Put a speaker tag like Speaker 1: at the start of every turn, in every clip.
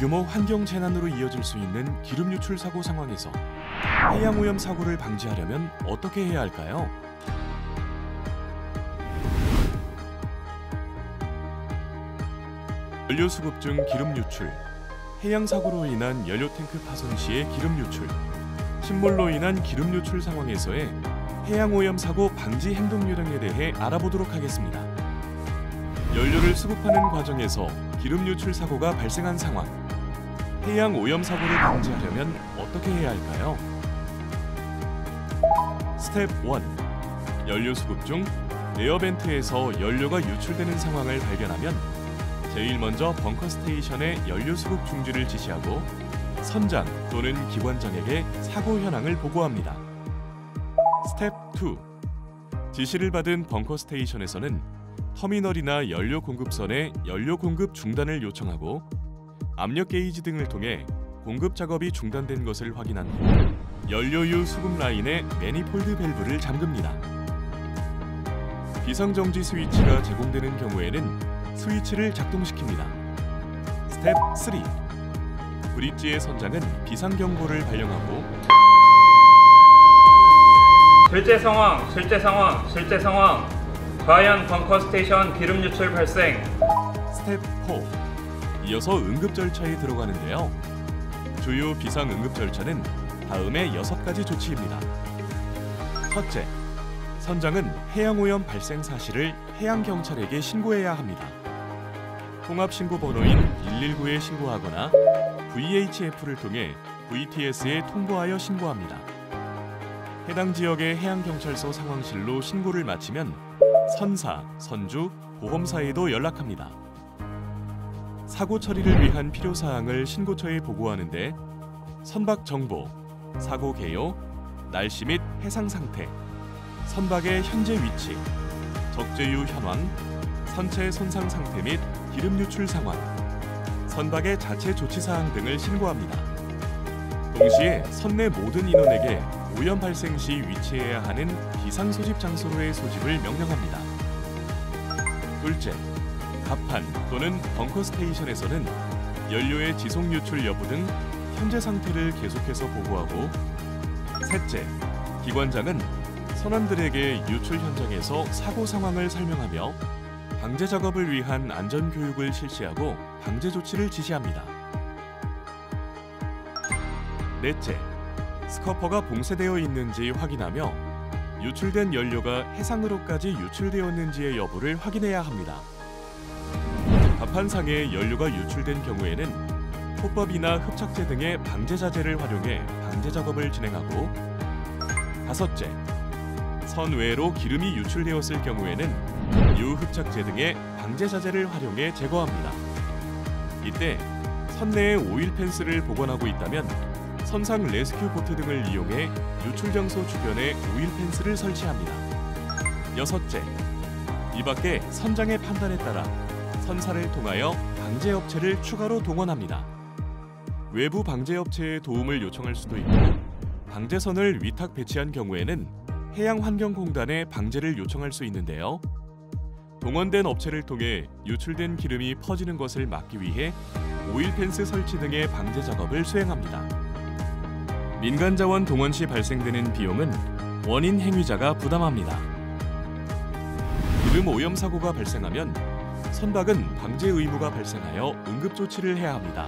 Speaker 1: 대규모 환경 재난으로 이어질 수 있는 기름 유출 사고 상황에서 해양 오염 사고를 방지하려면 어떻게 해야 할까요? 연료 수급 중 기름 유출, 해양 사고로 인한 연료 탱크 파손 시의 기름 유출, 침몰로 인한 기름 유출 상황에서의 해양 오염 사고 방지 행동 요령에 대해 알아보도록 하겠습니다. 연료를 수급하는 과정에서 기름 유출 사고가 발생한 상황, 해양 오염 사고를 방지하려면 어떻게 해야 할까요? 스텝 1. 연료 수급 중 에어벤트에서 연료가 유출되는 상황을 발견하면 제일 먼저 벙커 스테이션에 연료 수급 중지를 지시하고 선장 또는 기관장에게 사고 현황을 보고합니다. 스텝 2. 지시를 받은 벙커 스테이션에서는 터미널이나 연료 공급선에 연료 공급 중단을 요청하고 압력 게이지 등을 통해 공급 작업이 중단된 것을 확인한 후 연료유 수급 라인의 매니폴드 밸브를 잠깁니다. 비상정지 스위치가 제공되는 경우에는 스위치를 작동시킵니다. 스텝 3. 브릿지의 선장은 비상경보를 발령하고
Speaker 2: 실제 상황. 과연 벙커 스테이션 기름 유출 발생.
Speaker 1: 스텝 4. 이어서 응급 절차에 들어가는데요. 주요 비상 응급 절차는 다음의 6가지 조치입니다. 첫째, 선장은 해양오염 발생 사실을 해양경찰에게 신고해야 합니다. 통합신고번호인 119에 신고하거나 VHF를 통해 VTS에 통보하여 신고합니다. 해당 지역의 해양경찰서 상황실로 신고를 마치면 선사, 선주, 보험사에도 연락합니다. 사고 처리를 위한 필요사항을 신고처에 보고하는데 선박 정보, 사고 개요, 날씨 및 해상 상태, 선박의 현재 위치, 적재유 현황, 선체 손상 상태 및 기름 유출 상황, 선박의 자체 조치 사항 등을 신고합니다. 동시에 선내 모든 인원에게 오염 발생 시 위치해야 하는 비상 소집 장소로의 소집을 명령합니다. 둘째, 갑판 또는 벙커 스테이션에서는 연료의 지속 유출 여부 등 현재 상태를 계속해서 보고하고, 셋째, 기관장은 선원들에게 유출 현장에서 사고 상황을 설명하며 방제 작업을 위한 안전 교육을 실시하고 방제 조치를 지시합니다. 넷째, 스커퍼가 봉쇄되어 있는지 확인하며 유출된 연료가 해상으로까지 유출되었는지의 여부를 확인해야 합니다. 갑판상에 연료가 유출된 경우에는 포법이나 흡착제 등의 방제 자재를 활용해 방제 작업을 진행하고, 다섯째, 선 외로 기름이 유출되었을 경우에는 유흡착제 등의 방제 자재를 활용해 제거합니다. 이때 선내에 오일 펜스를 보관하고 있다면 선상 레스큐 보트 등을 이용해 유출 장소 주변에 오일 펜스를 설치합니다. 여섯째, 이 밖에 선장의 판단에 따라 선사를 통하여 방제업체를 추가로 동원합니다. 외부 방제업체의 도움을 요청할 수도 있고, 방제선을 위탁 배치한 경우에는 해양환경공단에 방제를 요청할 수 있는데요. 동원된 업체를 통해 유출된 기름이 퍼지는 것을 막기 위해 오일 펜스 설치 등의 방제 작업을 수행합니다. 민간 자원 동원 시 발생되는 비용은 원인 행위자가 부담합니다. 기름 오염 사고가 발생하면 선박은 방제 의무가 발생하여 응급 조치를 해야 합니다.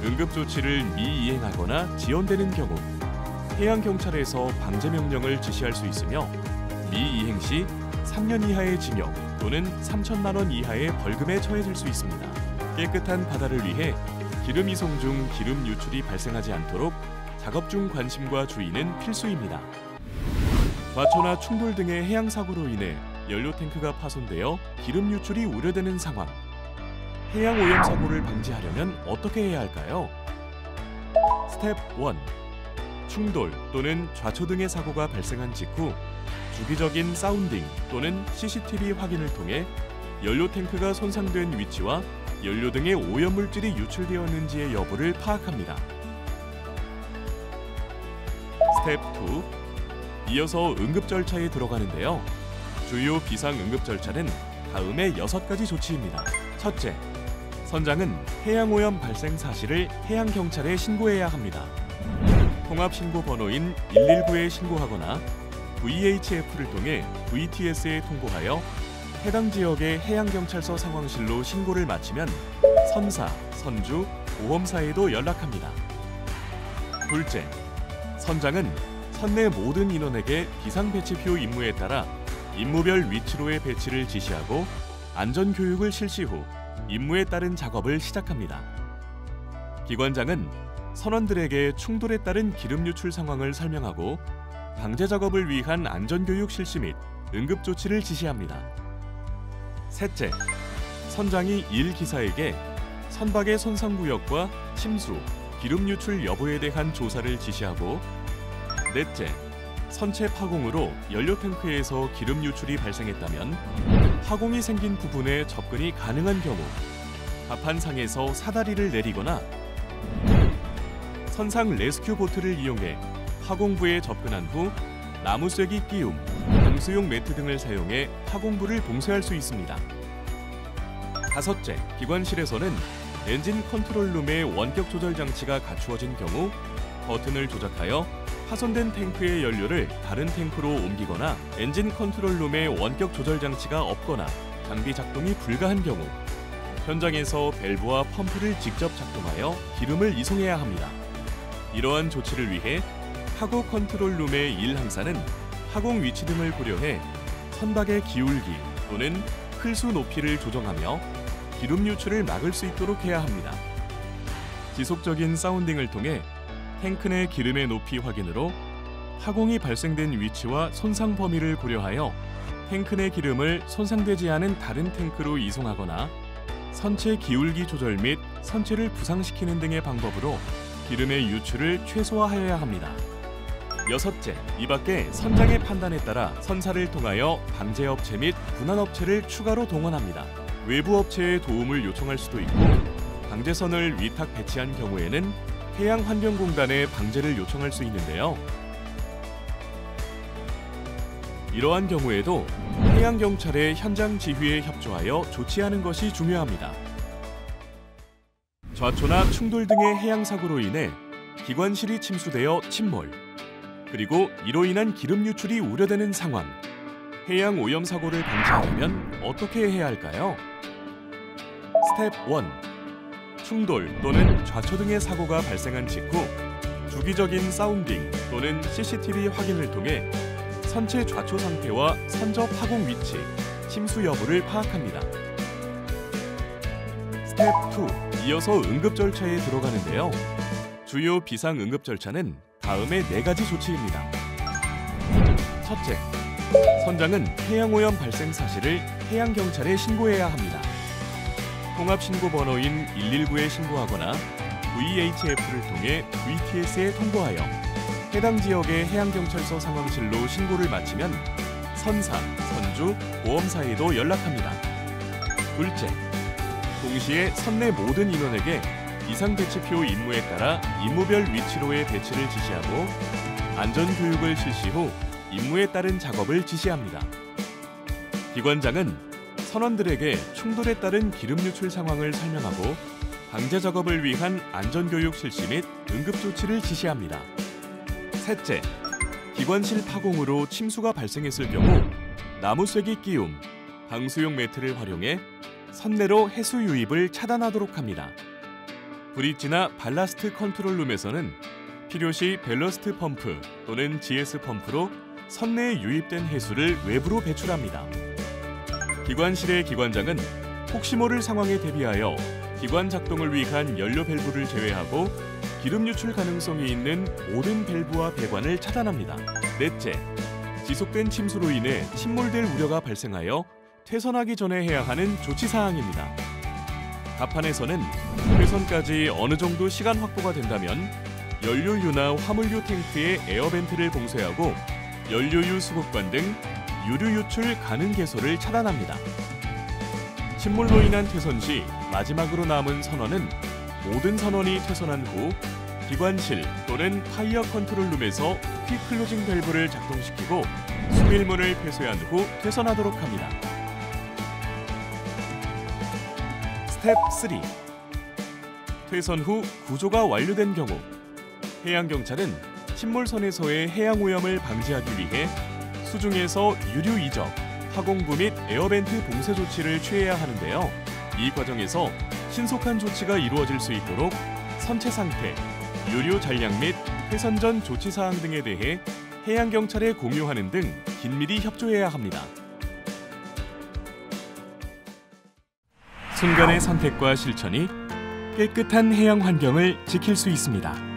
Speaker 1: 응급 조치를 미이행하거나 지연되는 경우 해양경찰에서 방제 명령을 지시할 수 있으며, 미이행 시 3년 이하의 징역 또는 3천만 원 이하의 벌금에 처해질 수 있습니다. 깨끗한 바다를 위해 기름 이송 중 기름 유출이 발생하지 않도록 작업 중 관심과 주의는 필수입니다. 과초나 충돌 등의 해양 사고로 인해 연료 탱크가 파손되어 기름 유출이 우려되는 상황. 해양 오염 사고를 방지하려면 어떻게 해야 할까요? 스텝 1. 충돌 또는 좌초 등의 사고가 발생한 직후 주기적인 사운딩 또는 CCTV 확인을 통해 연료 탱크가 손상된 위치와 연료 등의 오염물질이 유출되었는지의 여부를 파악합니다. 스텝 2. 이어서 응급 절차에 들어가는데요. 주요 비상 응급 절차는 다음의 6가지 조치입니다. 첫째, 선장은 해양오염 발생 사실을 해양경찰에 신고해야 합니다. 통합신고 번호인 119에 신고하거나 VHF를 통해 VTS에 통보하여 해당 지역의 해양경찰서 상황실로 신고를 마치면 선사, 선주, 보험사에도 연락합니다. 둘째, 선장은 선내 모든 인원에게 비상배치표 임무에 따라 임무별 위치로의 배치를 지시하고 안전교육을 실시 후 임무에 따른 작업을 시작합니다. 기관장은 선원들에게 충돌에 따른 기름 유출 상황을 설명하고 방제 작업을 위한 안전교육 실시 및 응급조치를 지시합니다. 셋째, 선장이 일기사에게 선박의 손상구역과 침수, 기름 유출 여부에 대한 조사를 지시하고 넷째, 선체 파공으로 연료 탱크에서 기름 유출이 발생했다면 파공이 생긴 부분에 접근이 가능한 경우 갑판상에서 사다리를 내리거나 선상 레스큐 보트를 이용해 파공부에 접근한 후 나무쐐기 끼움, 방수용 매트 등을 사용해 파공부를 봉쇄할 수 있습니다. 다섯째, 기관실에서는 엔진 컨트롤룸의 원격 조절 장치가 갖추어진 경우 버튼을 조작하여 파손된 탱크의 연료를 다른 탱크로 옮기거나 엔진 컨트롤룸의 원격 조절 장치가 없거나 장비 작동이 불가한 경우 현장에서 밸브와 펌프를 직접 작동하여 기름을 이송해야 합니다. 이러한 조치를 위해 카고 컨트롤룸의 일항사는 파공 위치 등을 고려해 선박의 기울기 또는 흘수 높이를 조정하며 기름 유출을 막을 수 있도록 해야 합니다. 지속적인 사운딩을 통해 탱크 내 기름의 높이 확인으로 파공이 발생된 위치와 손상 범위를 고려하여 탱크 내 기름을 손상되지 않은 다른 탱크로 이송하거나 선체 기울기 조절 및 선체를 부상시키는 등의 방법으로 기름의 유출을 최소화하여야 합니다. 여섯째, 이 밖에 선장의 판단에 따라 선사를 통하여 방제업체 및 분할업체를 추가로 동원합니다. 외부 업체의 도움을 요청할 수도 있고 방제선을 위탁 배치한 경우에는 해양환경공단에 방제를 요청할 수 있는데요. 이러한 경우에도 해양경찰의 현장 지휘에 협조하여 조치하는 것이 중요합니다. 좌초나 충돌 등의 해양사고로 인해 기관실이 침수되어 침몰, 그리고 이로 인한 기름 유출이 우려되는 상황, 해양 오염 사고를 방지하려면 어떻게 해야 할까요? 스텝 1. 충돌 또는 좌초 등의 사고가 발생한 직후 주기적인 사운딩 또는 CCTV 확인을 통해 선체 좌초 상태와 선저 파공 위치, 침수 여부를 파악합니다. 스텝 2. 이어서 응급 절차에 들어가는데요. 주요 비상 응급 절차는 다음의 4가지 조치입니다. 첫째, 선장은 해양오염 발생 사실을 해양경찰에 신고해야 합니다. 통합신고 번호인 119에 신고하거나 VHF를 통해 VTS에 통보하여 해당 지역의 해양경찰서 상황실로 신고를 마치면 선사, 선주, 보험사에도 연락합니다. 둘째, 동시에 선내 모든 인원에게 비상배치표 임무에 따라 임무별 위치로의 배치를 지시하고 안전교육을 실시 후 임무에 따른 작업을 지시합니다. 기관장은 선원들에게 충돌에 따른 기름 유출 상황을 설명하고 방제 작업을 위한 안전교육 실시 및 응급조치를 지시합니다. 셋째, 기관실 파공으로 침수가 발생했을 경우 나무쐐기 끼움, 방수용 매트를 활용해 선내로 해수 유입을 차단하도록 합니다. 브릿지나 발라스트 컨트롤룸에서는 필요시 밸러스트 펌프 또는 GS 펌프로 선내에 유입된 해수를 외부로 배출합니다. 기관실의 기관장은 혹시 모를 상황에 대비하여 기관 작동을 위한 연료 밸브를 제외하고 기름 유출 가능성이 있는 모든 밸브와 배관을 차단합니다. 넷째, 지속된 침수로 인해 침몰될 우려가 발생하여 퇴선하기 전에 해야 하는 조치사항입니다. 갑판에서는 퇴선까지 어느 정도 시간 확보가 된다면 연료유나 화물유 탱크의 에어벤트를 봉쇄하고 연료유 수급관 등 유류 유출 가능 개소를 차단합니다. 침몰로 인한 퇴선 시 마지막으로 남은 선원은 모든 선원이 퇴선한 후 기관실 또는 파이어 컨트롤룸에서 퀵 클로징 밸브를 작동시키고 수밀문을 폐쇄한 후 퇴선하도록 합니다. 스텝 3. 퇴선 후 구조가 완료된 경우 해양경찰은 침몰선에서의 해양 오염을 방지하기 위해 수중에서 유류 이적, 하공부 및 에어벤트 봉쇄 조치를 취해야 하는데요. 이 과정에서 신속한 조치가 이루어질 수 있도록 선체 상태, 유류 잔량 및 회선 전 조치 사항 등에 대해 해양경찰에 공유하는 등 긴밀히 협조해야 합니다. 순간의 선택과 실천이 깨끗한 해양 환경을 지킬 수 있습니다.